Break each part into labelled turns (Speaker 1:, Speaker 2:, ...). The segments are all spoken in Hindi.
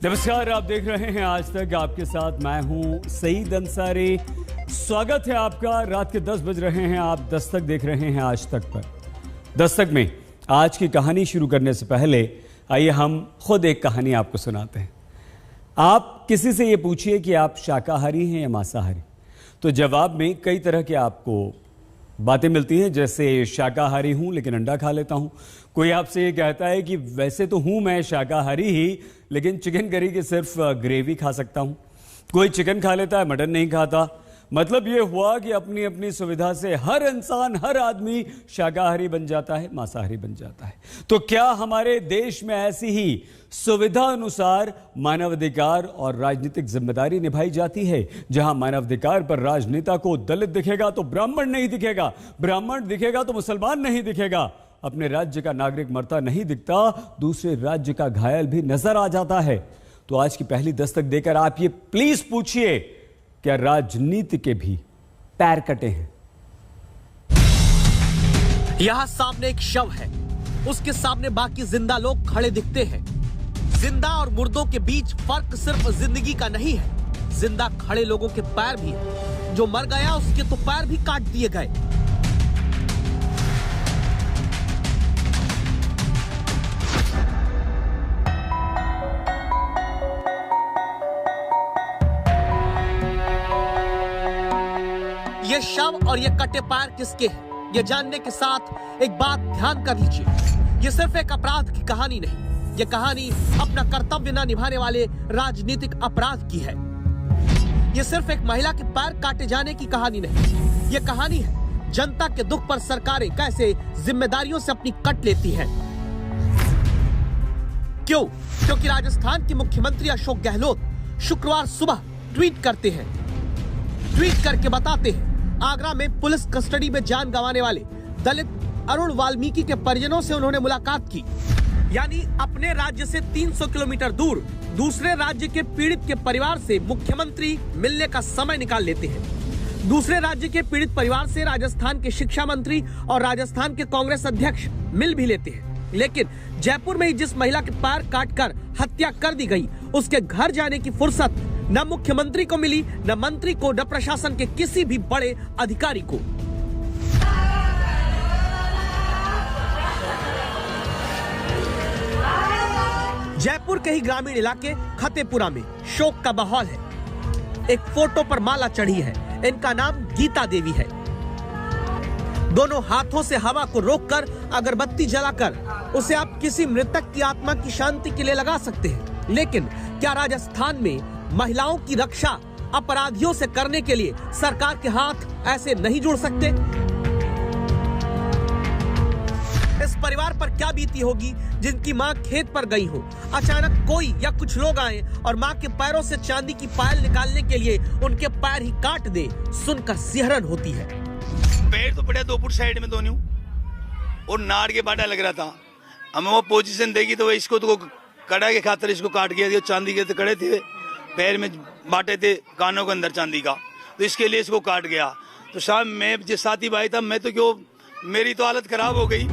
Speaker 1: नमस्कार, आप देख रहे हैं आज तक। आपके साथ मैं हूं सईद अंसारी। स्वागत है आपका। रात के 10 बज रहे हैं। आप दस्तक देख रहे हैं आज तक पर। दस्तक में आज की कहानी शुरू करने से पहले आइए हम खुद एक कहानी आपको सुनाते हैं। आप किसी से ये पूछिए कि आप शाकाहारी हैं या मांसाहारी, तो जवाब में कई तरह के आपको बातें मिलती हैं, जैसे शाकाहारी हूं लेकिन अंडा खा लेता हूं। कोई आपसे ये कहता है कि वैसे तो हूं मैं शाकाहारी ही, लेकिन चिकन करी की सिर्फ ग्रेवी खा सकता हूं। कोई चिकन खा लेता है, मटन नहीं खाता। मतलब ये हुआ कि अपनी अपनी सुविधा से हर इंसान, हर आदमी शाकाहारी बन जाता है, मांसाहारी बन जाता है। तो क्या हमारे देश में ऐसी ही सुविधा अनुसार मानवाधिकार और राजनीतिक जिम्मेदारी निभाई जाती है, जहां मानवाधिकार पर राजनेता को दलित दिखेगा तो ब्राह्मण नहीं दिखेगा, ब्राह्मण दिखेगा तो मुसलमान नहीं दिखेगा, अपने राज्य का नागरिक मरता नहीं दिखता, दूसरे राज्य का घायल भी नजर आ जाता है? तो आज की पहली दस्तक देकर आप ये प्लीज पूछिए, क्या राजनीति के भी पैर कटे हैं?
Speaker 2: यहां सामने एक शव है, उसके सामने बाकी जिंदा लोग खड़े दिखते हैं। जिंदा और मुर्दों के बीच फर्क सिर्फ जिंदगी का नहीं है, जिंदा खड़े लोगों के पैर भी है। जो मर गया उसके तो पैर भी काट दिए गए। ये शव और ये कटे पैर किसके हैं, ये जानने के साथ एक बात ध्यान कर लीजिए। ये सिर्फ एक अपराध की कहानी नहीं, ये कहानी अपना कर्तव्य न निभाने वाले राजनीतिक अपराध की है। ये सिर्फ एक महिला के पैर काटे जाने की कहानी नहीं, ये कहानी है जनता के दुख पर सरकारें कैसे जिम्मेदारियों से अपनी कट लेती हैं। क्यों? क्योंकि राजस्थान के मुख्यमंत्री अशोक गहलोत शुक्रवार सुबह ट्वीट करते हैं। ट्वीट करके बताते हैं, आगरा में पुलिस कस्टडी में जान गंवाने वाले दलित अरुण वाल्मीकि के परिजनों से उन्होंने मुलाकात की। यानी अपने राज्य से 300 किलोमीटर दूर दूसरे राज्य के पीड़ित के परिवार से मुख्यमंत्री मिलने का समय निकाल लेते हैं। दूसरे राज्य के पीड़ित परिवार से राजस्थान के शिक्षा मंत्री और राजस्थान के कांग्रेस अध्यक्ष मिल भी लेते हैं। लेकिन जयपुर में ही जिस महिला के पैर काटकर हत्या कर दी गई, उसके घर जाने की फुर्सत न मुख्यमंत्री को मिली, न मंत्री को, न प्रशासन के किसी भी बड़े अधिकारी को। जयपुर के ही ग्रामीण इलाके खतेपुरा में शोक का माहौल है। एक फोटो पर माला चढ़ी है, इनका नाम गीता देवी है। दोनों हाथों से हवा को रोककर अगरबत्ती जलाकर उसे आप किसी मृतक की आत्मा की शांति के लिए लगा सकते हैं। लेकिन क्या राजस्थान में महिलाओं की रक्षा अपराधियों से करने के लिए सरकार के हाथ ऐसे नहीं जुड़ सकते? इस परिवार पर क्या बीती होगी जिनकी मां खेत पर गई हो, अचानक कोई या कुछ लोग आए और मां के पैरों से चांदी की पायल निकालने के लिए उनके पैर ही काट दे, सुनकर सिहरन होती है।
Speaker 3: पैर तो पड़ा 2 फुट साइड में दोनों और नाड़ के बाटा लग रहा था। हमें वो पोजीशन देगी तो इसको तो कड़ा के खातर इसको काट गया। चांदी के तो कड़े थे, पैर में बाटे थे, कानों के अंदर चांदी का, तो इसके लिए इसको काट गया। तो शाम में जिस साथी भाई था, मैं तो क्यों, मेरी तो हालत खराब हो गई।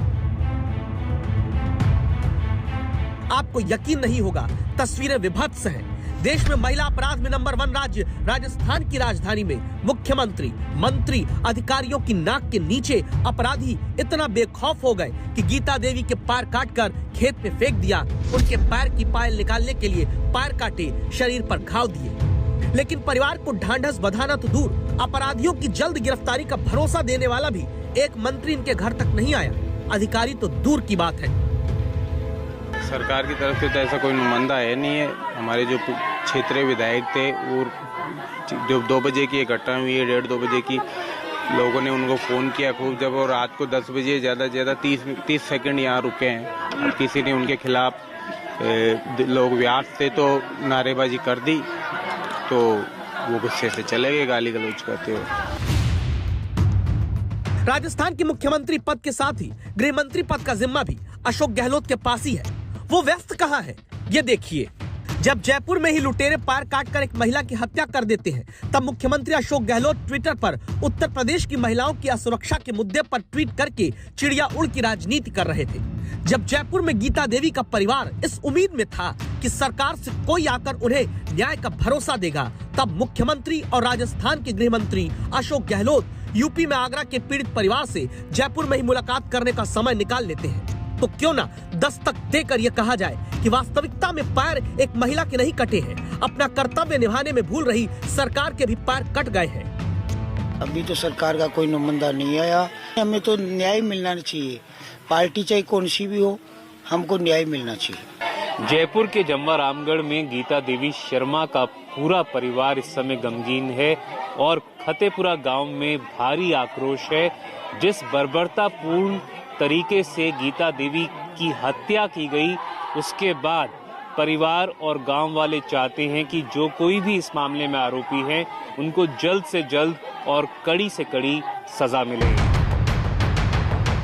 Speaker 2: आपको यकीन नहीं होगा, तस्वीरें विभत्स हैं। देश में महिला अपराध में नंबर 1 राज्य राजस्थान की राजधानी में मुख्यमंत्री, मंत्री, अधिकारियों की नाक के नीचे अपराधी इतना बेखौफ हो गए कि गीता देवी के पैर काटकर खेत में फेंक दिया। उनके पैर की पायल निकालने के लिए पैर काटे, शरीर पर घाव दिए। लेकिन परिवार को ढांढस बंधाना तो दूर, अपराधियों की जल्द गिरफ्तारी का भरोसा देने वाला भी एक मंत्री इनके घर तक नहीं आया। अधिकारी तो दूर की बात है।
Speaker 4: सरकार की तरफ से तो ऐसा कोई नुमाइंदा है नहीं है। हमारे जो क्षेत्रीय विधायक थे और जो 2 बजे की घटना हुई है, 1:30-2 बजे की, लोगों ने उनको फ़ोन किया खूब जब, और रात को 10 बजे ज़्यादा से ज़्यादा 30 सेकंड यहाँ रुके हैं और किसी ने उनके खिलाफ लोग व्यास थे तो नारेबाजी कर दी, तो वो गुस्से से चले गए गाली गलौज करते हुए।
Speaker 2: राजस्थान के मुख्यमंत्री पद के साथ ही गृह मंत्री पद का जिम्मा भी अशोक गहलोत के पास ही है। वो व्यस्त कहाँ है, ये देखिए। जब जयपुर में ही लुटेरे पैर काटकर एक महिला की हत्या कर देते हैं, तब मुख्यमंत्री अशोक गहलोत ट्विटर पर उत्तर प्रदेश की महिलाओं की असुरक्षा के मुद्दे पर ट्वीट करके चिड़िया उड़ की राजनीति कर रहे थे। जब जयपुर में गीता देवी का परिवार इस उम्मीद में था कि सरकार से कोई आकर उन्हें न्याय का भरोसा देगा, तब मुख्यमंत्री और राजस्थान के गृह मंत्री अशोक गहलोत यूपी में आगरा के पीड़ित परिवार से जयपुर में ही मुलाकात करने का समय निकाल लेते हैं। तो क्यों ना दस्तक देकर यह कहा जाए कि वास्तविकता में पैर एक महिला के नहीं कटे हैं, अपना कर्तव्य निभाने में भूल रही सरकार के भी पैर कट गए हैं।
Speaker 5: अभी तो सरकार का कोई नुमाइंदा नहीं आया। हमें तो न्याय मिलना चाहिए, पार्टी चाहे कौन सी भी हो, हमको न्याय मिलना चाहिए।
Speaker 6: जयपुर के जम्वा रामगढ़ में गीता देवी शर्मा का पूरा परिवार इस समय गमगीन है और खतेपुरा गांव में भारी आक्रोश है। जिस बर्बरतापूर्ण तरीके से गीता देवी की हत्या की गई, उसके बाद परिवार और गांव वाले चाहते हैं कि जो कोई भी इस मामले में आरोपी हैं, उनको जल्द से जल्द और कड़ी से कड़ी सजा मिले।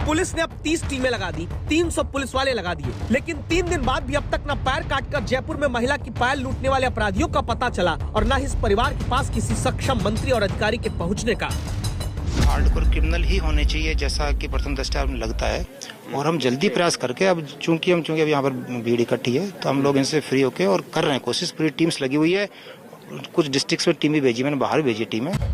Speaker 2: पुलिस ने अब 30 टीमें लगा दी, 300 पुलिस वाले लगा दिए, लेकिन 3 दिन बाद भी अब तक न पैर काटकर जयपुर में महिला की पैर लूटने वाले अपराधियों का पता चला और न इस परिवार के पास किसी सक्षम मंत्री और अधिकारी के पहुंचने का।
Speaker 7: हार्डकोर क्रिमिनल ही होने चाहिए, जैसा कि प्रथम दृष्टया लगता है। और हम जल्दी प्रयास करके अब चूंकि अब यहाँ पर भीड़ इकट्ठी है, तो हम लोग इनसे फ्री होके और कर रहे हैं कोशिश। पूरी टीम्स लगी हुई है, कुछ डिस्ट्रिक्ट्स में टीम भी भेजी, मैंने बाहर भेजी टीम है।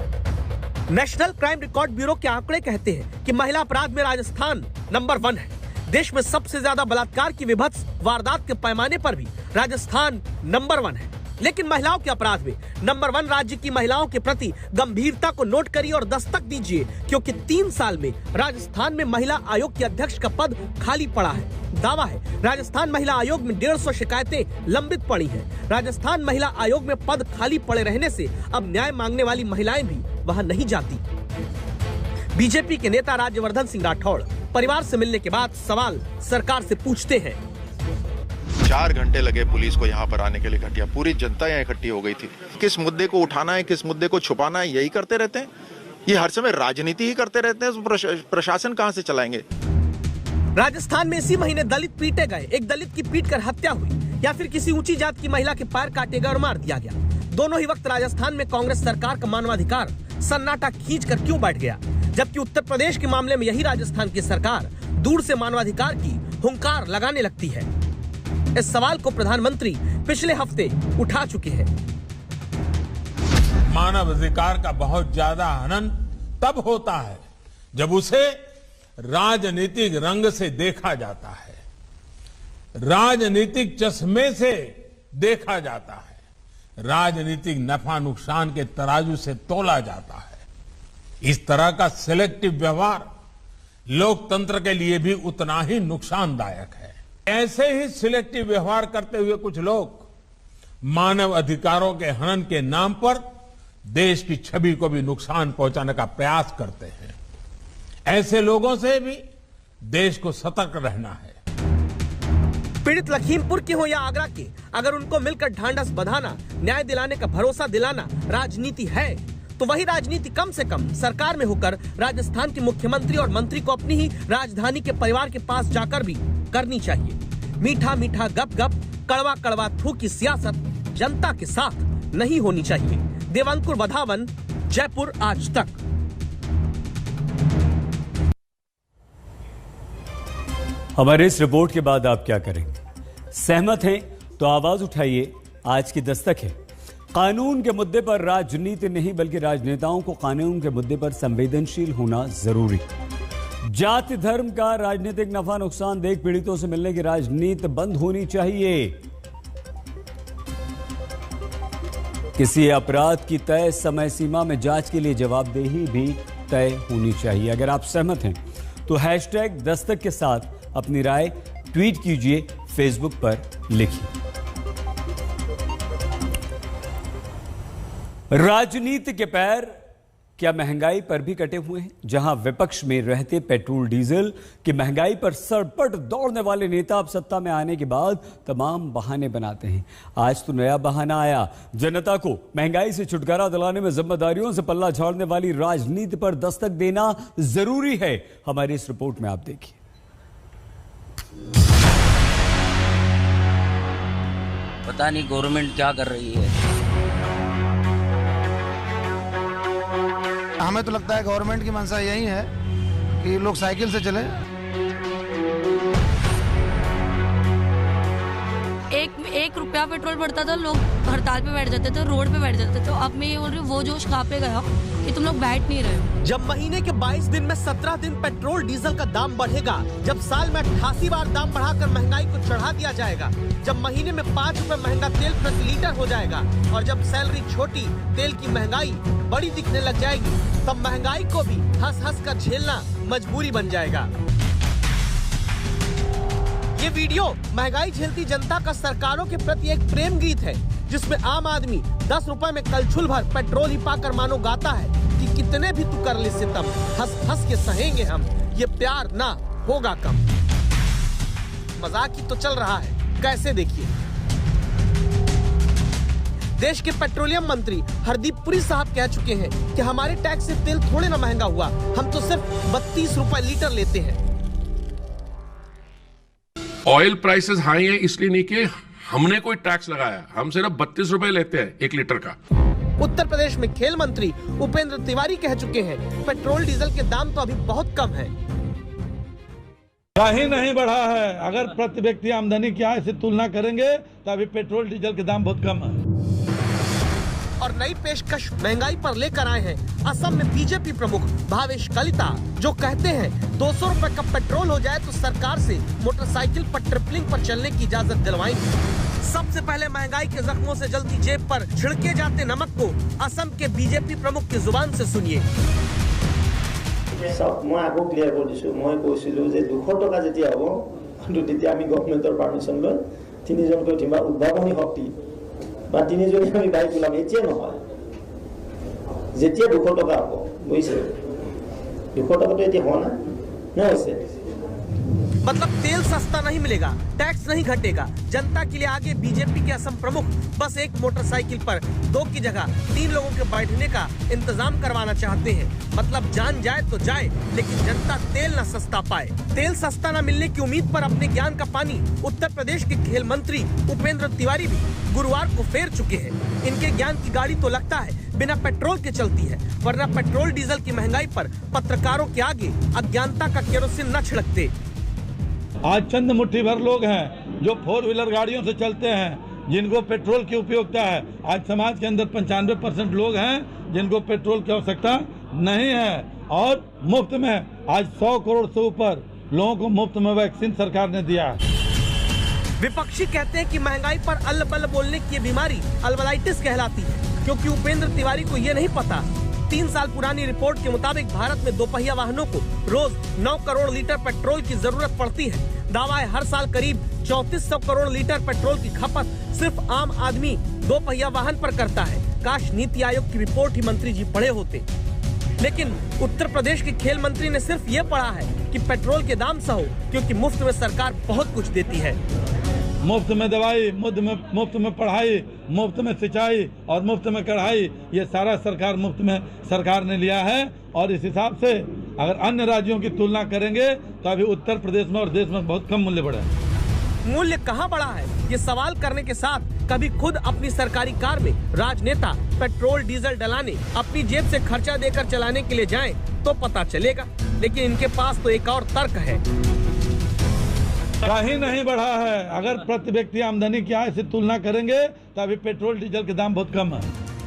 Speaker 2: नेशनल क्राइम रिकॉर्ड ब्यूरो के आंकड़े कहते हैं कि महिला अपराध में राजस्थान नंबर 1 है। देश में सबसे ज्यादा बलात्कार की विभत्स वारदात के पैमाने पर भी राजस्थान नंबर 1 है। लेकिन महिलाओं के अपराध में नंबर 1 राज्य की महिलाओं के प्रति गंभीरता को नोट करिए और दस्तक दीजिए, क्योंकि 3 साल में राजस्थान में महिला आयोग के अध्यक्ष का पद खाली पड़ा है। दावा है राजस्थान महिला आयोग में 150 शिकायतें लंबित पड़ी हैं। राजस्थान महिला आयोग में पद खाली पड़े रहने से अब न्याय मांगने वाली महिलाएं भी वहां नहीं जाती। बीजेपी के नेता राज्यवर्धन सिंह राठौड़ परिवार से मिलने के बाद सवाल सरकार से पूछते हैं।
Speaker 8: 4 घंटे लगे पुलिस को यहाँ पर आने के लिए, घंटिया पूरी जनता यहाँ इकट्ठी हो गई थी। किस मुद्दे को उठाना है, किस मुद्दे को छुपाना है, यही करते रहते हैं। ये हर समय राजनीति ही करते रहते हैं, प्रशासन कहाँ से चलाएंगे।
Speaker 2: राजस्थान में इसी महीने दलित पीटे गए, एक दलित की पीटकर हत्या हुई, या फिर किसी ऊंची जात की महिला के पैर काटे गए और मार दिया गया। दोनों ही वक्त राजस्थान में कांग्रेस सरकार का मानवाधिकार सन्नाटा खींचकर क्यों बैठ गया, जबकि उत्तर प्रदेश के मामले में यही राजस्थान की सरकार दूर से मानवाधिकार की हुंकार लगाने लगती है। इस सवाल को प्रधानमंत्री पिछले हफ्ते उठा चुके हैं।
Speaker 9: मानवाधिकार का बहुत ज्यादा हनन तब होता है जब उसे राजनीतिक रंग से देखा जाता है, राजनीतिक चश्मे से देखा जाता है, राजनीतिक नफा नुकसान के तराजू से तोला जाता है। इस तरह का सिलेक्टिव व्यवहार लोकतंत्र के लिए भी उतना ही नुकसानदायक है। ऐसे ही सिलेक्टिव व्यवहार करते हुए कुछ लोग मानव अधिकारों के हनन के नाम पर देश की छवि को भी नुकसान पहुंचाने का प्रयास करते हैं। ऐसे लोगों से भी देश को सतर्क रहना है।
Speaker 2: पीड़ित लखीमपुर के हो या आगरा के, अगर उनको मिलकर ढांढस बंधाना, न्याय दिलाने का भरोसा दिलाना राजनीति है, तो वही राजनीति कम से कम सरकार में होकर राजस्थान के मुख्यमंत्री और मंत्री को अपनी ही राजधानी के परिवार के पास जाकर भी करनी चाहिए। मीठा मीठा गप गप, कड़वा कड़वा थू की सियासत जनता के साथ नहीं होनी चाहिए। देवांकुर वधावन, जयपुर आज तक।
Speaker 1: हमारे इस रिपोर्ट के बाद आप क्या करेंगे? सहमत हैं तो आवाज उठाइए। आज की दस्तक है, कानून के मुद्दे पर राजनीति नहीं बल्कि राजनेताओं को कानून के मुद्दे पर संवेदनशील होना जरूरी। जाति धर्म का राजनीतिक नफा नुकसान देख पीड़ितों से मिलने की राजनीति बंद होनी चाहिए। किसी अपराध की तय समय सीमा में जांच के लिए जवाबदेही भी तय होनी चाहिए। अगर आप सहमत हैं तो हैशटैग दस्तक के साथ अपनी राय ट्वीट कीजिए, फेसबुक पर लिखिए। राजनीति के पैर क्या महंगाई पर भी कटे हुए हैं? जहां विपक्ष में रहते पेट्रोल डीजल की महंगाई पर सरपट दौड़ने वाले नेता अब सत्ता में आने के बाद तमाम बहाने बनाते हैं। आज तो नया बहाना आया, जनता को महंगाई से छुटकारा दिलाने में जिम्मेदारियों से पल्ला झाड़ने वाली राजनीति पर दस्तक देना जरूरी है। हमारी इस रिपोर्ट में आप देखिए।
Speaker 10: पता नहीं गवर्नमेंट क्या कर रही है।
Speaker 11: हमें तो लगता है गवर्नमेंट की मंशा यही है कि लोग साइकिल से चलें।
Speaker 12: एक रुपया पेट्रोल बढ़ता था, लोग हड़ताल पे बैठ जाते थे, रोड पे बैठ जाते थे। अब मैं ये बोल रही हूँ, वो जोश कहाँ पे गया कि तुम लोग बैठ नहीं रहे हो।
Speaker 2: जब महीने के 22 दिन में 17 दिन पेट्रोल डीजल का दाम बढ़ेगा, जब साल में 88 बार दाम बढ़ाकर महंगाई को चढ़ा दिया जाएगा, जब महीने में 5 रुपए महंगा तेल प्रति लीटर हो जाएगा और जब सैलरी छोटी, तेल की महंगाई बड़ी दिखने लग जाएगी, तब महंगाई को भी हंस हंस कर झेलना मजबूरी बन जाएगा। ये वीडियो महंगाई झेलती जनता का सरकारों के प्रति एक प्रेम गीत है, जिसमें आम आदमी 10 रुपए में कलछुल भर पेट्रोल ही पाकर मानो गाता है कि कितने भी तू कर ले सितम, हंस हंस के सहेंगे हम, ये प्यार ना होगा कम। मजाक ही तो चल रहा है, कैसे देखिए। देश के पेट्रोलियम मंत्री हरदीप पुरी साहब कह चुके हैं कि हमारे टैक्स से तेल थोड़े ना महंगा हुआ, हम तो सिर्फ 32 रुपए लीटर लेते हैं।
Speaker 13: ऑयल प्राइसेस हाई है इसलिए नहीं कि हमने कोई टैक्स लगाया, हम सिर्फ 32 रुपए लेते हैं 1 लीटर का।
Speaker 2: उत्तर प्रदेश में खेल मंत्री उपेंद्र तिवारी कह चुके हैं, पेट्रोल डीजल के दाम तो अभी बहुत कम है।
Speaker 14: कहीं नहीं बढ़ा है। अगर प्रति व्यक्ति आमदनी की आय से तुलना करेंगे तो अभी पेट्रोल डीजल के दाम बहुत कम है।
Speaker 2: और नई पेशकश महंगाई पर लेकर आए हैं असम में बीजेपी प्रमुख भावेश कलिता, जो कहते हैं 200 रुपए का पेट्रोल हो जाए तो सरकार से मोटरसाइकिल पर ट्रिपलिंग पर चलने की इजाजत दिलवाएंगे। सबसे पहले महंगाई के जख्मों से जलती जेब पर छिड़के जाते नमक को असम के बीजेपी प्रमुख की जुबान से सुनिए।
Speaker 15: मैं आगो क्लियर कर दिसु, मैं কৈছিলো যে 200 টকা যেতিয়া হ'ব কিন্তু তেতিয়া আমি গভৰ্ণমেণ্টৰ পাৰমিশন লৈ তিনিজনকৈ টিমা উদ্ভাৱনী শক্তি বা তিনিজনী আমি বাইক ওলাম, এতিয়া নহয়, যেতিয়া 200 টকা হ'ব বুজিছে, 200 টকা তো এতিয়া হোৱা না হৈছে।
Speaker 2: मतलब तेल सस्ता नहीं मिलेगा, टैक्स नहीं घटेगा। जनता के लिए आगे बीजेपी के असम प्रमुख बस एक मोटरसाइकिल पर 2 की जगह 3 लोगों के बैठने का इंतजाम करवाना चाहते हैं। मतलब जान जाए तो जाए, लेकिन जनता तेल न सस्ता पाए। तेल सस्ता न मिलने की उम्मीद पर अपने ज्ञान का पानी उत्तर प्रदेश के खेल मंत्री उपेंद्र तिवारी भी गुरुवार को फेर चुके हैं। इनके ज्ञान की गाड़ी तो लगता है बिना पेट्रोल के चलती है, वरना पेट्रोल डीजल की महंगाई पर पत्रकारों के आगे अज्ञानता का केरोसिन न छिड़कते।
Speaker 14: आज चंद मुट्ठी भर लोग हैं जो 4 व्हीलर गाड़ियों से चलते हैं, जिनको पेट्रोल की उपयोगिता है। आज समाज के अंदर 95% लोग हैं जिनको पेट्रोल की आवश्यकता नहीं है। और मुफ्त में आज 100 करोड़ से ऊपर लोगों को मुफ्त में वैक्सीन सरकार ने दिया है।
Speaker 2: विपक्षी कहते हैं कि महंगाई पर अल्ल बल्ल बोलने की बीमारी अल्बलाइटिस कहलाती है, क्योंकि उपेंद्र तिवारी को ये नहीं पता 3 साल पुरानी रिपोर्ट के मुताबिक भारत में 2 पहिया वाहनों को रोज 9 करोड़ लीटर पेट्रोल की जरूरत पड़ती है। दावा है हर साल करीब 3400 करोड़ लीटर पेट्रोल की खपत सिर्फ आम आदमी 2 पहिया वाहन पर करता है। काश नीति आयोग की रिपोर्ट ही मंत्री जी पढ़े होते। लेकिन उत्तर प्रदेश के खेल मंत्री ने सिर्फ ये पढ़ा है कि पेट्रोल के दाम सहो, क्योंकि मुफ्त में सरकार बहुत कुछ देती है।
Speaker 14: मुफ्त में दवाई, मुफ्त में पढ़ाई, मुफ्त में सिंचाई और मुफ्त में कढ़ाई, ये सारा सरकार मुफ्त में सरकार ने लिया है। और इस हिसाब से अगर अन्य राज्यों की तुलना करेंगे तो अभी उत्तर प्रदेश में और देश में बहुत कम मूल्य बढ़ा है।
Speaker 2: मूल्य कहाँ बढ़ा है, ये सवाल करने के साथ कभी खुद अपनी सरकारी कार में राजनेता पेट्रोल डीजल डलाने, अपनी जेब से खर्चा देकर चलाने के लिए जाएं तो पता चलेगा। लेकिन इनके पास तो एक और तर्क है।
Speaker 14: कहीं नहीं बढ़ा है। अगर प्रति व्यक्ति आमदनी की आय से तुलना करेंगे तो अभी पेट्रोल डीजल के दाम बहुत कम है।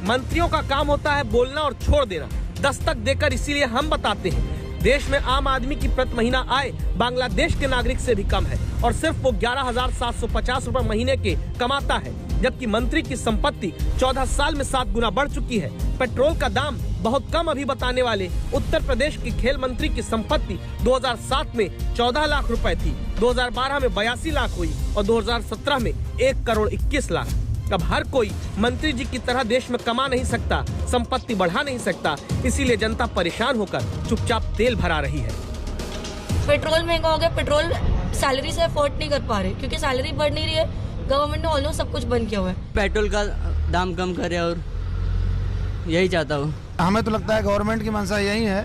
Speaker 2: मंत्रियों का काम होता है बोलना और छोड़ देना, दस्तक देकर। इसीलिए हम बताते हैं, देश में आम आदमी की प्रति महीना आय बांग्लादेश के नागरिक से भी कम है और सिर्फ वो 11,750 रुपए महीने के कमाता है, जबकि मंत्री की संपत्ति 14 साल में 7 गुना बढ़ चुकी है। पेट्रोल का दाम बहुत कम अभी बताने वाले उत्तर प्रदेश के खेल मंत्री की संपत्ति 2007 में 14 लाख रुपए थी, 2012 में 82 लाख हुई और 2017 में 1 करोड़ 21 लाख। अब हर कोई मंत्री जी की तरह देश में कमा नहीं सकता, संपत्ति बढ़ा नहीं सकता, इसीलिए जनता परेशान होकर चुपचाप तेल भरा रही है।
Speaker 12: पेट्रोल महंगा हो गया, पेट्रोल सैलरी से अफोर्ड नहीं कर पा रहे क्योंकि सैलरी बढ़ नहीं रही है। गवर्नमेंट ने ऑलमोस्ट सब कुछ बंद किया हुआ है।
Speaker 10: पेट्रोल का दाम कम करे और यही चाहता हूँ।
Speaker 11: हमें तो लगता है गवर्नमेंट की मंशा यही है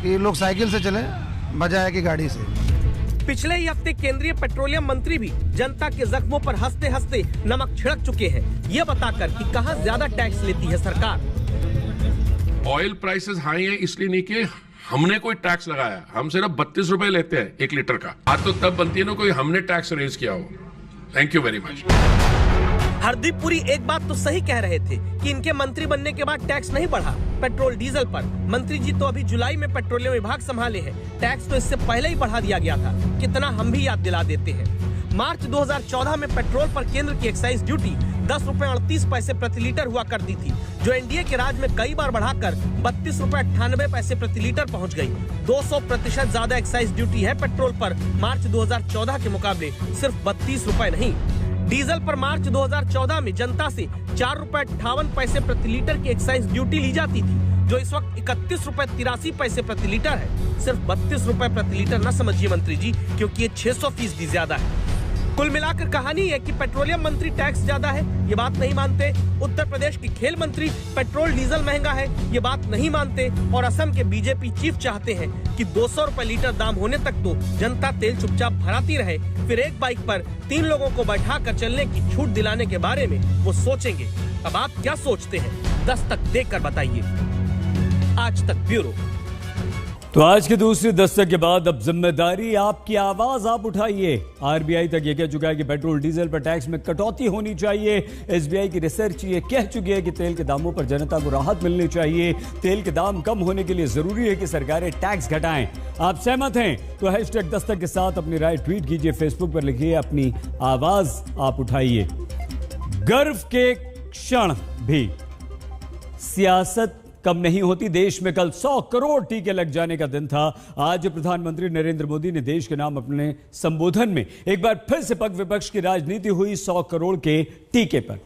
Speaker 11: कि लोग साइकिल से चलें बजाय कि गाड़ी से।
Speaker 2: पिछले ही हफ्ते केंद्रीय पेट्रोलियम मंत्री भी जनता के जख्मों पर हंसते हंसते नमक छिड़क चुके हैं, ये बताकर कि कहां ज्यादा टैक्स लेती है सरकार।
Speaker 13: ऑयल प्राइसेस हाई हैं इसलिए नहीं कि हमने कोई टैक्स लगाया, हम सिर्फ 32 रुपए लेते हैं 1 लीटर का। बात तो तब बनती है ना कोई हमने टैक्स रेज किया हो। Thank you very much.
Speaker 2: Hardeep Puri एक बात तो सही कह रहे थे कि इनके मंत्री बनने के बाद टैक्स नहीं बढ़ा पेट्रोल डीजल पर। मंत्री जी तो अभी जुलाई में पेट्रोलियम विभाग संभाले हैं, टैक्स तो इससे पहले ही बढ़ा दिया गया था। कितना हम भी याद दिला देते हैं। मार्च 2014 में पेट्रोल पर केंद्र की एक्साइज ड्यूटी 10 रुपए 38 पैसे प्रति लीटर हुआ करती थी, जो एनडीए के राज में कई बार बढ़ाकर 32 रुपए 98 पैसे प्रति लीटर पहुंच गई। 200% ज्यादा एक्साइज ड्यूटी है पेट्रोल पर मार्च 2014 के मुकाबले, सिर्फ 32 रुपए नहीं। डीजल पर मार्च 2014 में जनता से 4 रुपए 58 पैसे प्रति लीटर की एक्साइज ड्यूटी ली जाती थी, जो इस वक्त 31 रुपए 83 पैसे प्रति लीटर है। सिर्फ 32 रुपए प्रति लीटर न समझिए मंत्री जी, क्योंकि ये 600% ज्यादा है। कुल मिलाकर कहानी है कि पेट्रोलियम मंत्री टैक्स ज्यादा है, ये बात नहीं मानते। उत्तर प्रदेश के खेल मंत्री पेट्रोल डीजल महंगा है, ये बात नहीं मानते। और असम के बीजेपी चीफ चाहते हैं कि 200 रुपए लीटर दाम होने तक तो जनता तेल चुपचाप भराती रहे, फिर एक बाइक पर 3 लोगों को बैठाकर चलने की छूट दिलाने के बारे में वो सोचेंगे। अब आप क्या सोचते हैं? दस्तक देकर बताइए। आज तक ब्यूरो।
Speaker 1: तो आज की दूसरी दस्तक के बाद अब जिम्मेदारी आपकी, आवाज आप उठाइए। आरबीआई तक ये कह चुका है कि पेट्रोल डीजल पर टैक्स में कटौती होनी चाहिए। एसबीआई की रिसर्च ये कह चुकी है कि तेल के दामों पर जनता को राहत मिलनी चाहिए। तेल के दाम कम होने के लिए जरूरी है कि सरकारें टैक्स घटाएं। आप सहमत हैं तो हैशटैग दस्तक के साथ अपनी राय ट्वीट कीजिए, फेसबुक पर लिखिए, अपनी आवाज आप उठाइए। गर्व के क्षण भी सियासत कम नहीं होती। देश में कल 100 करोड़ टीके लग जाने का दिन था। आज प्रधानमंत्री नरेंद्र मोदी ने देश के नाम अपने संबोधन में एक बार फिर से पक्ष विपक्ष की राजनीति हुई 100 करोड़ के टीके पर।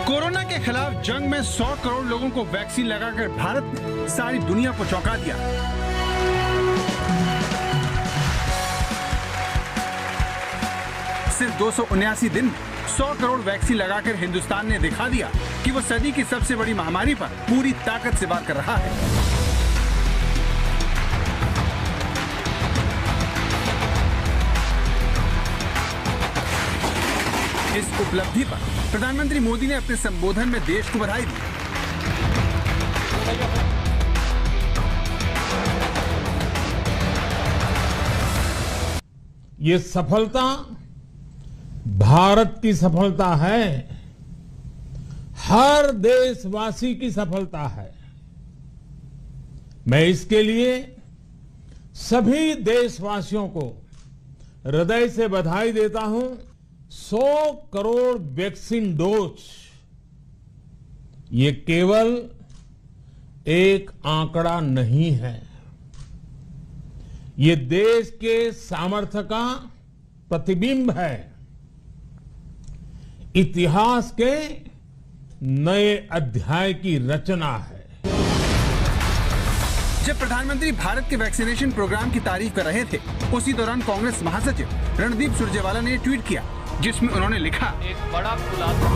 Speaker 16: कोरोना के खिलाफ जंग में 100 करोड़ लोगों को वैक्सीन लगाकर भारत ने सारी दुनिया को चौंका दिया। सिर्फ 279 दिन में 100 करोड़ वैक्सीन लगाकर हिंदुस्तान ने दिखा दिया कि वो सदी की सबसे बड़ी महामारी पर पूरी ताकत से वार कर रहा है। इस उपलब्धि पर प्रधानमंत्री मोदी ने अपने संबोधन में देश को बधाई दी।
Speaker 9: ये सफलता भारत की सफलता है, हर देशवासी की सफलता है। मैं इसके लिए सभी देशवासियों को हृदय से बधाई देता हूं। 100 करोड़ वैक्सीन डोज ये केवल एक आंकड़ा नहीं है, ये देश के सामर्थ्य का प्रतिबिंब है, इतिहास के नए अध्याय की रचना है।
Speaker 16: जब प्रधानमंत्री भारत के वैक्सीनेशन प्रोग्राम की तारीफ कर रहे थे, उसी दौरान कांग्रेस महासचिव रणदीप सुरजेवाला ने ट्वीट किया, जिसमें उन्होंने लिखा, एक बड़ा खुलासा।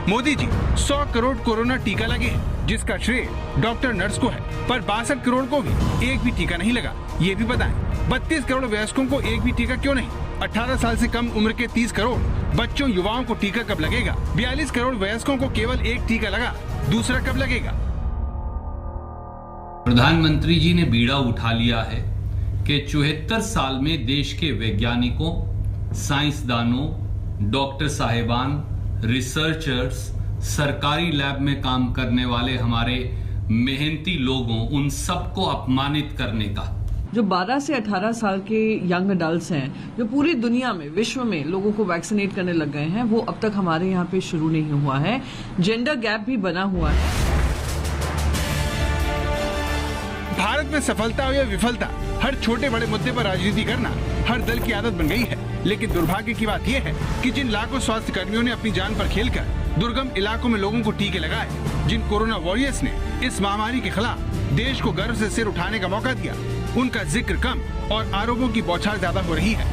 Speaker 16: मोदी जी 100 करोड़ कोरोना टीका लगे हैं, जिसका श्रेय डॉक्टर नर्स को है, पर 62 करोड़ को भी एक भी टीका नहीं लगा। ये भी बताएं, 32 करोड़ वयस्कों को एक भी टीका क्यों नहीं? 18 साल से कम उम्र के 30 करोड़ बच्चों युवाओं को टीका कब लगेगा? 42 करोड़ वयस्कों को केवल एक टीका लगा, दूसरा कब लगेगा?
Speaker 17: प्रधानमंत्री जी ने बीड़ा उठा लिया है कि 74 साल में देश के वैज्ञानिकों, साइंसदानों, डॉक्टर साहिबान, रिसर्चर्स, सरकारी लैब में काम करने वाले हमारे मेहनती लोगों, उन सबको अपमानित करने का।
Speaker 18: जो 12 से 18 साल के यंग अडल्ट्स हैं, जो पूरी दुनिया में, विश्व में लोगों को वैक्सीनेट करने लग गए हैं, वो अब तक हमारे यहाँ पे शुरू नहीं हुआ है। जेंडर गैप भी बना हुआ है।
Speaker 16: भारत में सफलता हो या विफलता, हर छोटे बड़े मुद्दे पर राजनीति करना हर दल की आदत बन गई है। लेकिन दुर्भाग्य की बात यह है कि जिन लाखों स्वास्थ्य कर्मियों ने अपनी जान पर खेलकर दुर्गम इलाकों में लोगों को टीके लगाए, जिन कोरोना वॉरियर्स ने इस महामारी के खिलाफ देश को गर्व से सिर उठाने का मौका दिया, उनका जिक्र कम और आरोपों की बौछार ज्यादा हो रही है।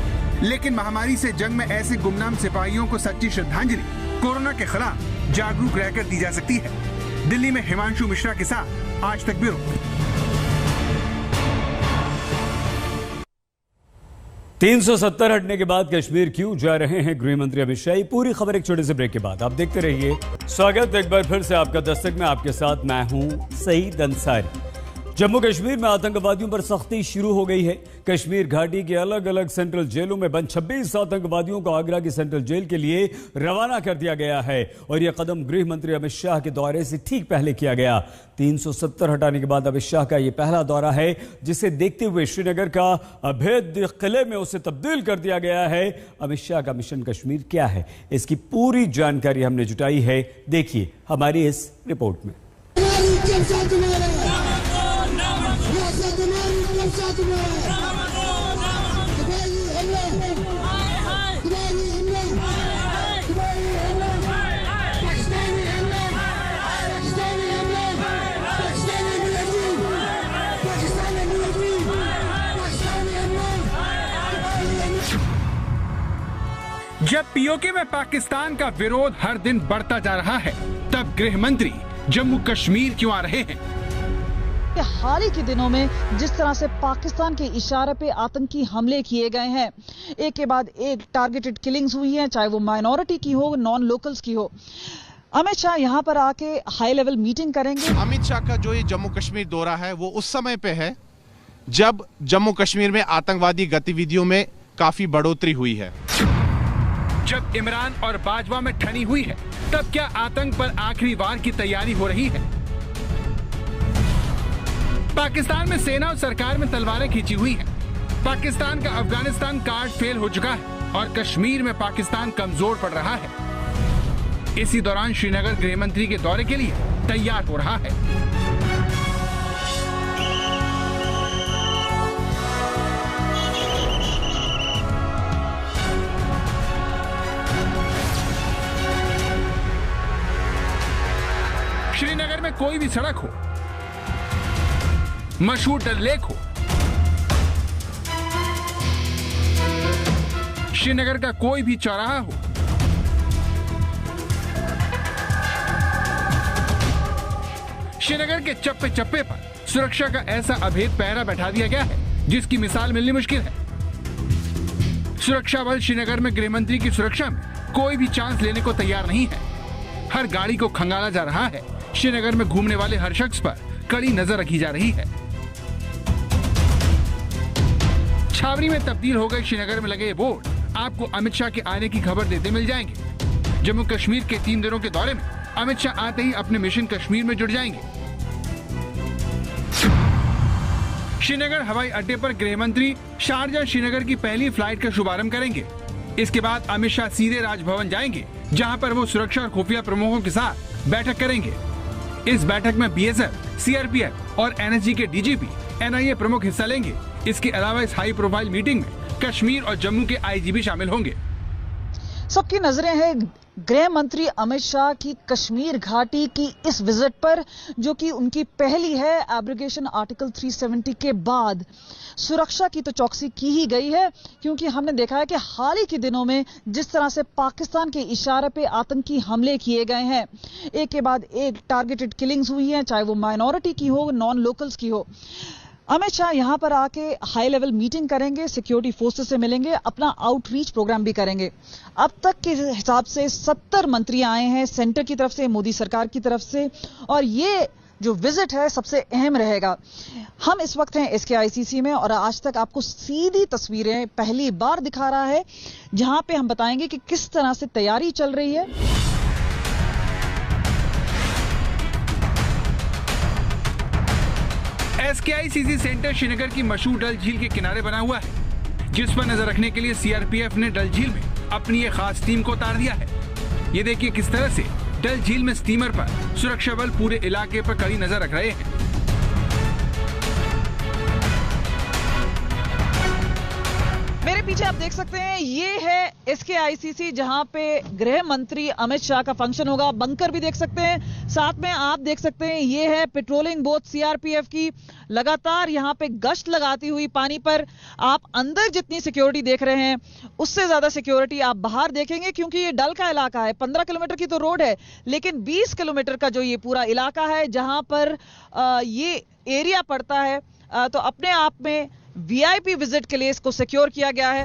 Speaker 16: लेकिन महामारी से जंग में ऐसे गुमनाम सिपाहियों को सच्ची श्रद्धांजलि कोरोना के खिलाफ जागरूक रहकर दी जा सकती है। दिल्ली में हिमांशु मिश्रा के साथ आज तक ब्यूरो।
Speaker 1: 370 हटने के बाद कश्मीर क्यों जा रहे हैं गृह मंत्री अमित शाह? पूरी खबर एक छोटे से ब्रेक के बाद आप देखते रहिए। स्वागत एक बार फिर से आपका दस्तक में, आपके साथ मैं हूं सईद अंसारी। जम्मू कश्मीर में आतंकवादियों पर सख्ती शुरू हो गई है। कश्मीर घाटी के अलग अलग सेंट्रल जेलों में बंद 26 आतंकवादियों को आगरा की सेंट्रल जेल के लिए रवाना कर दिया गया है और यह कदम गृह मंत्री अमित शाह के दौरे से ठीक पहले किया गया। 370 हटाने के बाद अमित शाह का यह पहला दौरा है, जिसे देखते हुए श्रीनगर का अभेद्य किले में उसे तब्दील कर दिया गया है। अमित शाह का मिशन कश्मीर क्या है, इसकी पूरी जानकारी हमने जुटाई है, देखिए हमारी इस रिपोर्ट में।
Speaker 16: जब पीओके में पाकिस्तान का विरोध हर दिन बढ़ता जा रहा है, तब गृह मंत्री जम्मू कश्मीर क्यों आ रहे हैं?
Speaker 19: हाल ही के दिनों में जिस तरह से पाकिस्तान के इशारे पे आतंकी हमले किए गए हैं, एक के बाद एक टारगेटेड किलिंग्स हुई हैं, चाहे वो माइनॉरिटी की हो, नॉन लोकल्स की हो। अमित शाह यहाँ पर आके हाई लेवल मीटिंग करेंगे।
Speaker 20: अमित शाह का जो ये जम्मू कश्मीर दौरा है वो उस समय पे है जब जम्मू कश्मीर में आतंकवादी गतिविधियों में काफी बढ़ोतरी हुई है।
Speaker 16: जब इमरान और बाजवा में ठनी हुई है, तब क्या आतंक पर आखिरी वार की तैयारी हो रही है? पाकिस्तान में सेना और सरकार में तलवारें खींची हुई हैं। पाकिस्तान का अफगानिस्तान कार्ड फेल हो चुका है और कश्मीर में पाकिस्तान कमजोर पड़ रहा है। इसी दौरान श्रीनगर गृह मंत्री के दौरे के लिए तैयार हो रहा है। श्रीनगर में कोई भी सड़क हो, मशहूर डल लेक हो, श्रीनगर का कोई भी चौराहा हो, श्रीनगर के चप्पे चप्पे पर सुरक्षा का ऐसा अभेद पहरा बैठा दिया गया है जिसकी मिसाल मिलनी मुश्किल है। सुरक्षा बल श्रीनगर में गृह मंत्री की सुरक्षा में कोई भी चांस लेने को तैयार नहीं है। हर गाड़ी को खंगाला जा रहा है। श्रीनगर में घूमने वाले हर शख्स पर कड़ी नजर रखी जा रही है। छावनी में तब्दील हो गए श्रीनगर में लगे ये बोर्ड आपको अमित शाह के आने की खबर देते मिल जाएंगे। जम्मू कश्मीर के 3 दिनों के दौरे में अमित शाह आते ही अपने मिशन कश्मीर में जुट जाएंगे। श्रीनगर हवाई अड्डे पर गृह मंत्री शारजाह श्रीनगर की पहली फ्लाइट का शुभारंभ करेंगे। इसके बाद अमित शाह सीधे राजभवन जाएंगे, जहां पर वो सुरक्षा और खुफिया प्रमुखों के साथ बैठक करेंगे। इस बैठक में बीएसएफ, सीआरपीएफ और एनएसजी के डीजीपी, एनआईए प्रमुख हिस्सा लेंगे। इसके अलावा इस हाई प्रोफाइल मीटिंग में कश्मीर और जम्मू के आईजी शामिल होंगे।
Speaker 19: सबकी नजरें हैं गृह मंत्री अमित शाह की कश्मीर घाटी की इस विजिट पर, जो कि उनकी पहली है एब्रोगेशन आर्टिकल 370 के बाद। सुरक्षा की तो चौकसी की ही गई है, क्योंकि हमने देखा है कि हाल ही के दिनों में जिस तरह से पाकिस्तान के इशारे पे आतंकी हमले किए गए हैं, एक के बाद एक टारगेटेड किलिंग्स हुई हैं, चाहे वो माइनॉरिटी की हो, नॉन लोकल्स की हो। अमित शाह यहां पर आके हाई लेवल मीटिंग करेंगे, सिक्योरिटी फोर्सेस से मिलेंगे, अपना आउटरीच प्रोग्राम भी करेंगे। अब तक के हिसाब से 70 मंत्री आए हैं सेंटर की तरफ से, मोदी सरकार की तरफ से, और ये जो विजिट है सबसे अहम रहेगा। हम इस वक्त हैं SKICC में और आज तक आपको सीधी तस्वीरें पहली बार दिखा रहा है, जहां पे हम बताएंगे कि किस तरह से तैयारी चल रही है।
Speaker 16: SKICC सेंटर श्रीनगर की मशहूर डल झील के किनारे बना हुआ है, जिस पर नजर रखने के लिए सीआरपीएफ ने डल झील में अपनी एक खास टीम को उतार दिया है। ये देखिए किस तरह से डल झील में स्टीमर पर सुरक्षा बल पूरे इलाके पर कड़ी नजर रख रहे हैं।
Speaker 19: मेरे पीछे आप देख सकते हैं ये है SKICC, जहां पे गृह मंत्री अमित शाह का फंक्शन होगा। बंकर भी देख सकते हैं, साथ में आप देख सकते हैं ये है पेट्रोलिंग बोट CRPF की, लगातार यहां पे गश्त लगाती हुई पानी पर। आप अंदर जितनी सिक्योरिटी देख रहे हैं उससे ज्यादा सिक्योरिटी आप बाहर देखेंगे, क्योंकि ये डल का इलाका है। 15 किलोमीटर की तो रोड है, लेकिन 20 किलोमीटर का जो ये पूरा इलाका है जहां पर ये एरिया पड़ता है, तो अपने आप में VIP विजिट के लिए इसको सिक्योर किया गया है।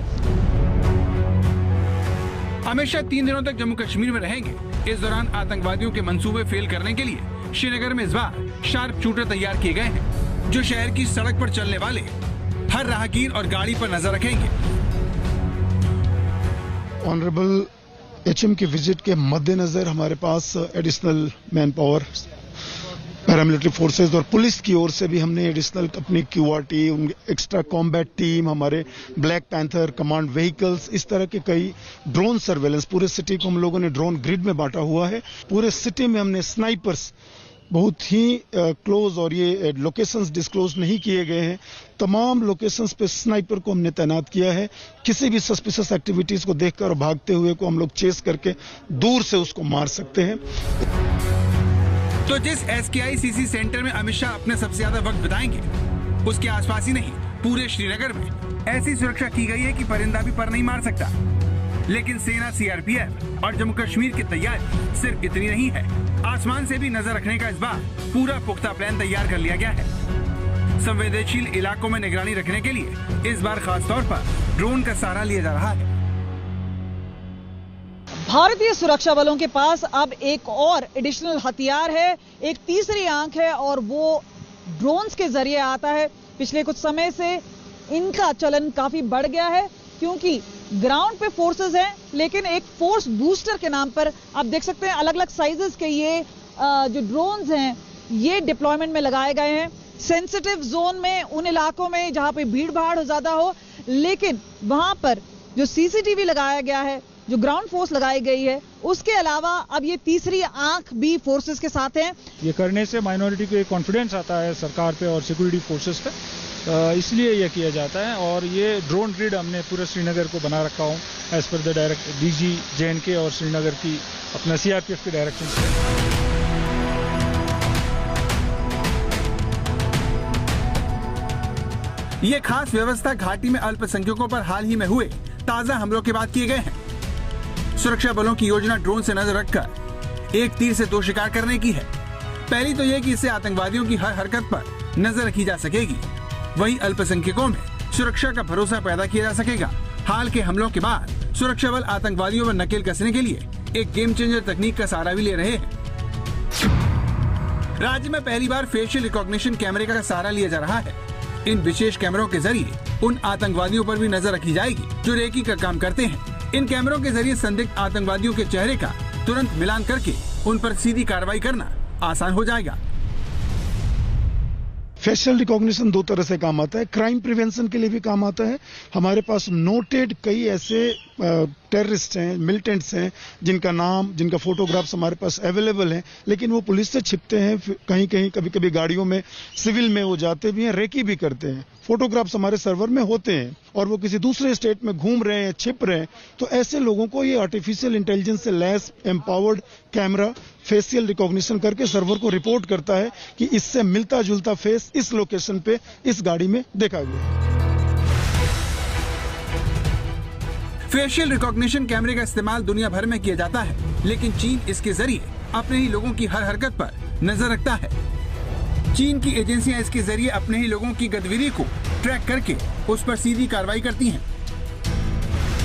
Speaker 16: अमित शाह 3 दिनों तक जम्मू कश्मीर में रहेंगे। इस दौरान आतंकवादियों के मंसूबे फेल करने के लिए श्रीनगर में इस बार शार्प शूटर तैयार किए गए हैं, जो शहर की सड़क पर चलने वाले हर राहगीर और गाड़ी पर नजर रखेंगे।
Speaker 21: ऑनरेबल HM के विजिट के मद्देनजर हमारे पास additional manpower, paramilitary forces और पुलिस की ओर से भी हमने एडिशनल अपनी QRT, एक्स्ट्रा कॉम्बैट टीम, हमारे ब्लैक पैंथर कमांड व्हीकल्स, इस तरह के कई ड्रोन सर्वेलेंस, पूरे सिटी को हम लोगों ने ड्रोन ग्रिड में बांटा हुआ है। पूरे सिटी में हमने स्नाइपर्स, बहुत ही क्लोज, और ये लोकेशंस डिस्क्लोज नहीं किए गए हैं, तमाम लोकेशंस पे स्नाइपर को हमने तैनात किया है। किसी भी सस्पिशियस एक्टिविटीज को देखकर और भागते हुए को हम लोग चेस करके दूर से उसको मार सकते हैं।
Speaker 16: तो जिस SKICC सेंटर में अमित शाह अपने सबसे ज्यादा वक्त बिताएंगे, उसके आसपास ही नहीं पूरे श्रीनगर में ऐसी सुरक्षा की गई है कि परिंदा भी पर नहीं मार सकता। लेकिन सेना, CRPF और जम्मू कश्मीर की तैयारी सिर्फ इतनी नहीं है, आसमान से भी नजर रखने का इस बार पूरा पुख्ता प्लान तैयार कर लिया गया है। संवेदनशील इलाकों में निगरानी रखने के लिए इस बार खास तौर पर ड्रोन का सहारा लिया जा रहा है।
Speaker 19: भारतीय सुरक्षा बलों के पास अब एक और एडिशनल हथियार है, एक तीसरी आंख है, और वो ड्रोन्स के जरिए आता है। पिछले कुछ समय से इनका चलन काफी बढ़ गया है, क्योंकि ग्राउंड पे फोर्सेस हैं, लेकिन एक फोर्स बूस्टर के नाम पर आप देख सकते हैं अलग अलग साइजेस के ये जो ड्रोन्स हैं ये डिप्लॉयमेंट में लगाए गए हैं। सेंसिटिव जोन में, उन इलाकों में जहां पे भीड़ भाड़ ज्यादा हो, लेकिन वहां पर जो CCTV लगाया गया है, जो ग्राउंड फोर्स लगाई गई है, उसके अलावा अब ये तीसरी आंख भी फोर्सेस के साथ है।
Speaker 22: ये करने से माइनॉरिटी को एक कॉन्फिडेंस आता है सरकार पे और सिक्योरिटी फोर्सेस पे, इसलिए यह किया जाता है। और ये ड्रोन ग्रिड हमने पूरे श्रीनगर को बना रखा हूँ as per the direct DG JNK और श्रीनगर की अपना CRPF के डायरेक्शन से।
Speaker 16: ये खास व्यवस्था घाटी में अल्पसंख्यकों पर हाल ही में हुए ताजा हमलों के बाद किए गए हैं। सुरक्षा बलों की योजना ड्रोन से नजर रखकर एक तीर से 2 शिकार करने की है। पहली तो यह कि इससे आतंकवादियों की हर हरकत पर नजर रखी जा सकेगी, वहीं अल्पसंख्यकों में सुरक्षा का भरोसा पैदा किया जा सकेगा। हाल के हमलों के बाद सुरक्षा बल आतंकवादियों पर नकेल कसने के लिए एक गेम चेंजर तकनीक का सहारा भी ले रहे हैं। राज्य में पहली बार फेशियल रिकॉग्निशन कैमरे का सहारा लिया जा रहा है। इन विशेष कैमरों के जरिए उन आतंकवादियों पर भी नजर रखी जाएगी जो रेकी का काम करते हैं। इन कैमरों के जरिए संदिग्ध आतंकवादियों के चेहरे का तुरंत मिलान करके उन पर सीधी कार्रवाई करना आसान हो जाएगा।
Speaker 21: फेशियल रिकॉग्निशन 2 तरह से काम आता है, क्राइम प्रिवेंशन के लिए भी काम आता है। हमारे पास नोटेड कई ऐसे टेररिस्ट हैं, मिलिटेंट्स हैं, जिनका नाम, जिनका फोटोग्राफ्स हमारे पास अवेलेबल हैं, लेकिन वो पुलिस से छिपते हैं, कहीं कहीं कभी कभी गाड़ियों में, सिविल में वो जाते भी हैं, रेकी भी करते हैं। फोटोग्राफ्स हमारे सर्वर में होते हैं और वो किसी दूसरे स्टेट में घूम रहे हैं, छिप रहे हैं, तो ऐसे लोगों को ये आर्टिफिशियल इंटेलिजेंस से lace empowered camera facial recognition करके सर्वर को रिपोर्ट करता है कि इससे मिलता जुलता फेस इस लोकेशन पे इस गाड़ी में देखा गया।
Speaker 16: फेशियल रिकॉग्निशन कैमरे का इस्तेमाल दुनिया भर में किया जाता है, लेकिन चीन इसके जरिए अपने ही लोगों की हर हरकत पर नजर रखता है। चीन की एजेंसियां इसके जरिए अपने ही लोगों की गतिविधि को ट्रैक करके उस पर सीधी कार्रवाई करती हैं।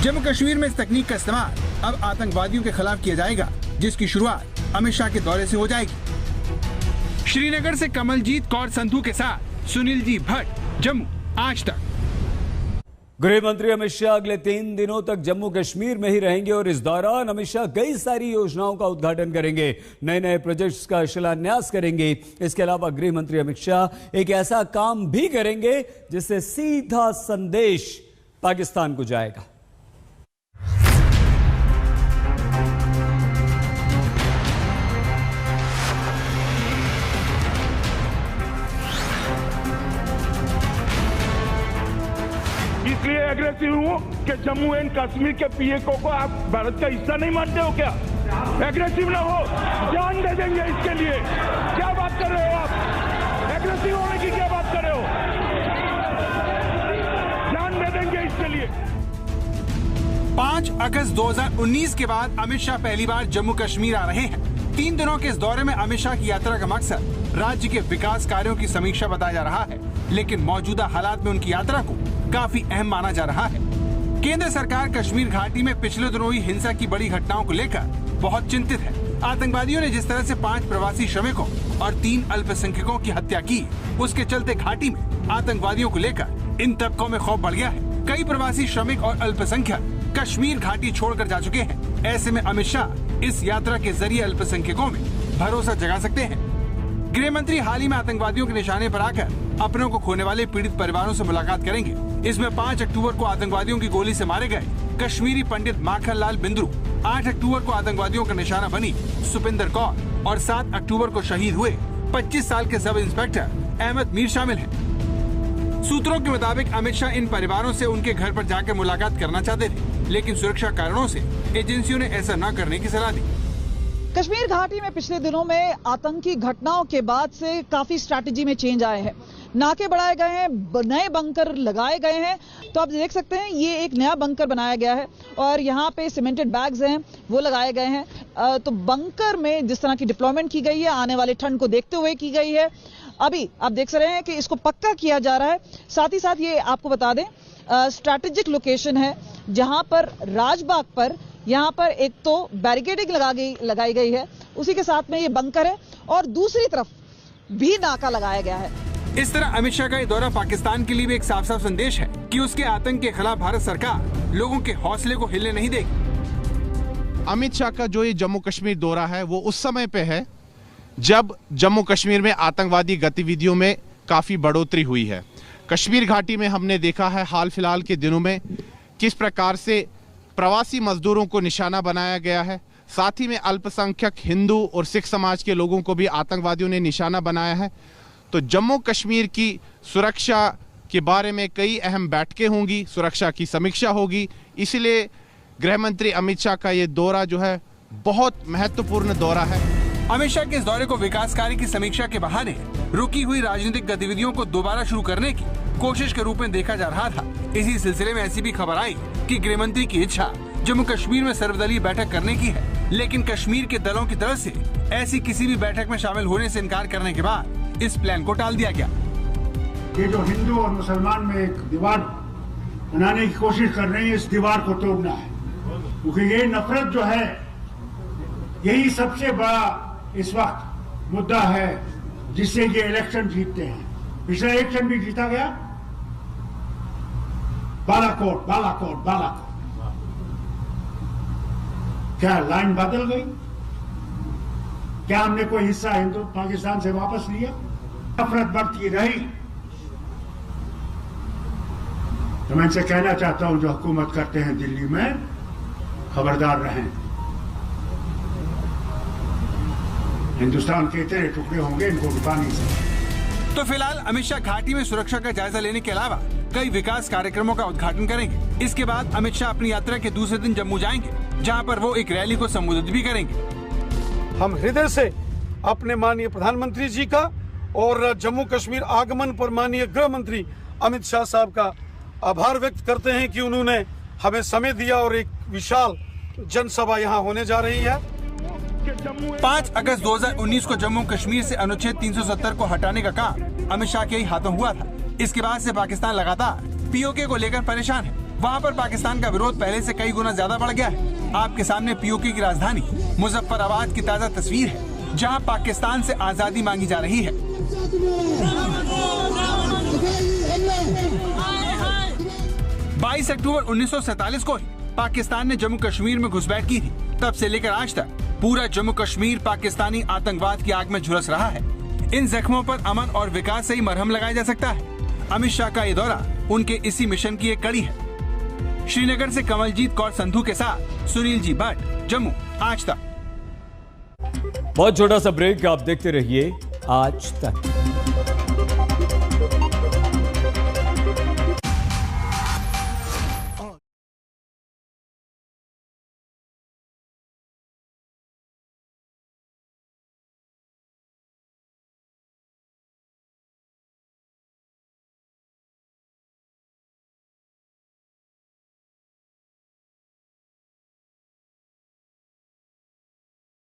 Speaker 16: जम्मू कश्मीर में इस तकनीक का इस्तेमाल अब आतंकवादियों के खिलाफ किया जाएगा, जिसकी शुरुआत अमित शाह के दौरे से हो जाएगी। श्रीनगर से कमलजीत कौर संधू के साथ सुनील जी भट्ट, जम्मू आज तक।
Speaker 1: गृह मंत्री अमित शाह अगले 3 दिनों तक जम्मू कश्मीर में ही रहेंगे और इस दौरान अमित शाह कई सारी योजनाओं का उद्घाटन करेंगे, नए नए प्रोजेक्ट्स का शिलान्यास करेंगे। इसके अलावा गृह मंत्री अमित शाह एक ऐसा काम भी करेंगे जिससे सीधा संदेश पाकिस्तान को जाएगा।
Speaker 3: इसलिए एग्रेसिव हूँ कि जम्मू एंड कश्मीर के पीएको को आप भारत का हिस्सा नहीं मानते हो क्या? एग्रेसिव ना हो, जान दे देंगे इसके लिए। क्या बात कर रहे हो आप? एग्रेसिव होने की क्या बात कर रहे हो? जान दे देंगे इसके लिए।
Speaker 16: 5 अगस्त 2019 के बाद अमित शाह पहली बार जम्मू कश्मीर आ रहे हैं। 3 दिनों के इस दौरे में अमित शाह की यात्रा का मकसद राज्य के विकास कार्यों की समीक्षा बताया जा रहा है, लेकिन मौजूदा हालात में उनकी यात्रा को काफी अहम माना जा रहा है। केंद्र सरकार कश्मीर घाटी में पिछले दिनों हुई हिंसा की बड़ी घटनाओं को लेकर बहुत चिंतित है। आतंकवादियों ने जिस तरह से 5 प्रवासी श्रमिकों और 3 अल्पसंख्यकों की हत्या की, उसके चलते घाटी में आतंकवादियों को लेकर इन तबकों में खौफ बढ़ गया है। कई प्रवासी श्रमिक और अल्पसंख्यक कश्मीर घाटी छोड़कर जा चुके हैं। ऐसे में अमित शाह इस यात्रा के जरिए अल्पसंख्यकों में भरोसा जगा सकते हैं। गृह मंत्री हाल ही में आतंकवादियों के निशाने पर आकर अपनों को खोने वाले पीड़ित परिवारों से मुलाकात करेंगे। इसमें 5 अक्टूबर को आतंकवादियों की गोली से मारे गए कश्मीरी पंडित माखन लाल बिंद्रू, 8 अक्टूबर को आतंकवादियों का निशाना बनी सुपिंदर कौर और 7 अक्टूबर को शहीद हुए 25 साल के सब इंस्पेक्टर अहमद मीर शामिल हैं। सूत्रों के मुताबिक अमित शाह इन परिवारों से उनके घर पर जाकर मुलाकात करना चाहते थे, लेकिन सुरक्षा कारणों से एजेंसियों ने ऐसा न करने की सलाह दी।
Speaker 19: कश्मीर घाटी में पिछले दिनों में आतंकी घटनाओं के बाद से काफी स्ट्रैटेजी में चेंज आए हैं। नाके बढ़ाए गए हैं, नए बंकर लगाए गए हैं। तो आप देख सकते हैं ये एक नया बंकर बनाया गया है और यहाँ पे सीमेंटेड बैग्स हैं वो लगाए गए हैं। तो बंकर में जिस तरह की डिप्लॉयमेंट की गई है आने वाले ठंड को देखते हुए की गई है। अभी आप देख रहे हैं कि इसको पक्का किया जा रहा है। साथ ही साथ ये आपको बता दें स्ट्रैटेजिक लोकेशन है जहां पर राजबाग पर यहाँ पर एक तो बैरिकेडिंग लगाई गई है, उसी के साथ में ये बंकर है और दूसरी तरफ भी नाका लगाया गया है।
Speaker 16: इस तरह अमित शाह का ये दौरा पाकिस्तान के लिए भी एक साफ साफ संदेश है कि उसके आतंक के खिलाफ भारत सरकार लोगों के हौसले को हिलने नहीं देगी।
Speaker 20: अमित शाह का जो ये जम्मू कश्मीर दौरा है वो उस समय पे है जब जम्मू कश्मीर में आतंकवादी गतिविधियों में काफी बढ़ोतरी हुई है। कश्मीर घाटी में हमने देखा है हाल फिलहाल के दिनों में किस प्रकार से प्रवासी मजदूरों को निशाना बनाया गया है। साथ ही में अल्पसंख्यक हिंदू और सिख समाज के लोगों को भी आतंकवादियों ने निशाना बनाया है। तो जम्मू कश्मीर की सुरक्षा के बारे में कई अहम बैठकें होंगी, सुरक्षा की समीक्षा होगी। इसलिए गृह मंत्री अमित शाह का ये दौरा जो है बहुत महत्वपूर्ण दौरा है।
Speaker 16: अमित शाह के इस दौरे को विकास कार्य की समीक्षा के बहाने रुकी हुई राजनीतिक गतिविधियों को दोबारा शुरू करने की कोशिश के रूप में देखा जा रहा था। इसी सिलसिले में ऐसी भी खबर आई कि गृह मंत्री की इच्छा जम्मू कश्मीर में सर्वदलीय बैठक करने की है, लेकिन कश्मीर के दलों की तरफ से ऐसी किसी भी बैठक में शामिल होने से इनकार करने के बाद इस प्लान को टाल दिया गया।
Speaker 4: ये जो हिंदू और मुसलमान में एक दीवार बनाने की कोशिश कर रहे हैं, इस दीवार को तोड़ना है, क्योंकि ये नफरत जो है यही सबसे बड़ा इस वक्त मुद्दा है जिससे ये इलेक्शन जीतते हैं। पिछला इलेक्शन भी जीता गया, बालाकोट। क्या लाइन बदल गई? क्या हमने कोई हिस्सा हिंदू पाकिस्तान से वापस लिया? नफरत बढ़ती रही। तो मैं इनसे कहना चाहता हूं जो हुकूमत करते हैं दिल्ली में, खबरदार रहें। हिंदुस्तान के इतने टुकड़े होंगे, इनको उठा नहीं सकते।
Speaker 16: तो फिलहाल अमित शाह घाटी में सुरक्षा का जायजा लेने के अलावा कई विकास कार्यक्रमों का उद्घाटन करेंगे। इसके बाद अमित शाह अपनी यात्रा के दूसरे दिन जम्मू जाएंगे, जहां पर वो एक रैली को संबोधित भी करेंगे।
Speaker 23: हम हृदय से अपने माननीय प्रधानमंत्री जी का और जम्मू कश्मीर आगमन पर माननीय गृह मंत्री अमित शाह साहब का आभार व्यक्त करते हैं कि उन्होंने हमें समय दिया और एक विशाल जनसभा यहाँ होने जा रही है।
Speaker 16: 5 अगस्त 2019 को जम्मू कश्मीर से अनुच्छेद 370 को हटाने का काम अमित शाह के ही हाथों हुआ था। इसके बाद से पाकिस्तान लगातार पीओके को लेकर परेशान है। वहाँ पर पाकिस्तान का विरोध पहले से कई गुना ज्यादा बढ़ गया है। आपके सामने पीओके की राजधानी मुजफ्फराबाद की ताज़ा तस्वीर है, जहाँ पाकिस्तान से आजादी मांगी जा रही है। 22 अक्टूबर 1947 को ही पाकिस्तान ने जम्मू कश्मीर में घुसपैठ की थी। तब से लेकर आज तक पूरा जम्मू कश्मीर पाकिस्तानी आतंकवाद की आग में झुलस रहा है। इन जख्मों पर अमन और विकास से ही मरहम लगाया जा सकता है। अमित शाह का ये दौरा उनके इसी मिशन की एक कड़ी है। श्रीनगर से कमलजीत कौर संधू के साथ सुनील जी भट्ट, जम्मू, आज तक।
Speaker 1: बहुत छोटा सा ब्रेक, आप देखते रहिए आज तक।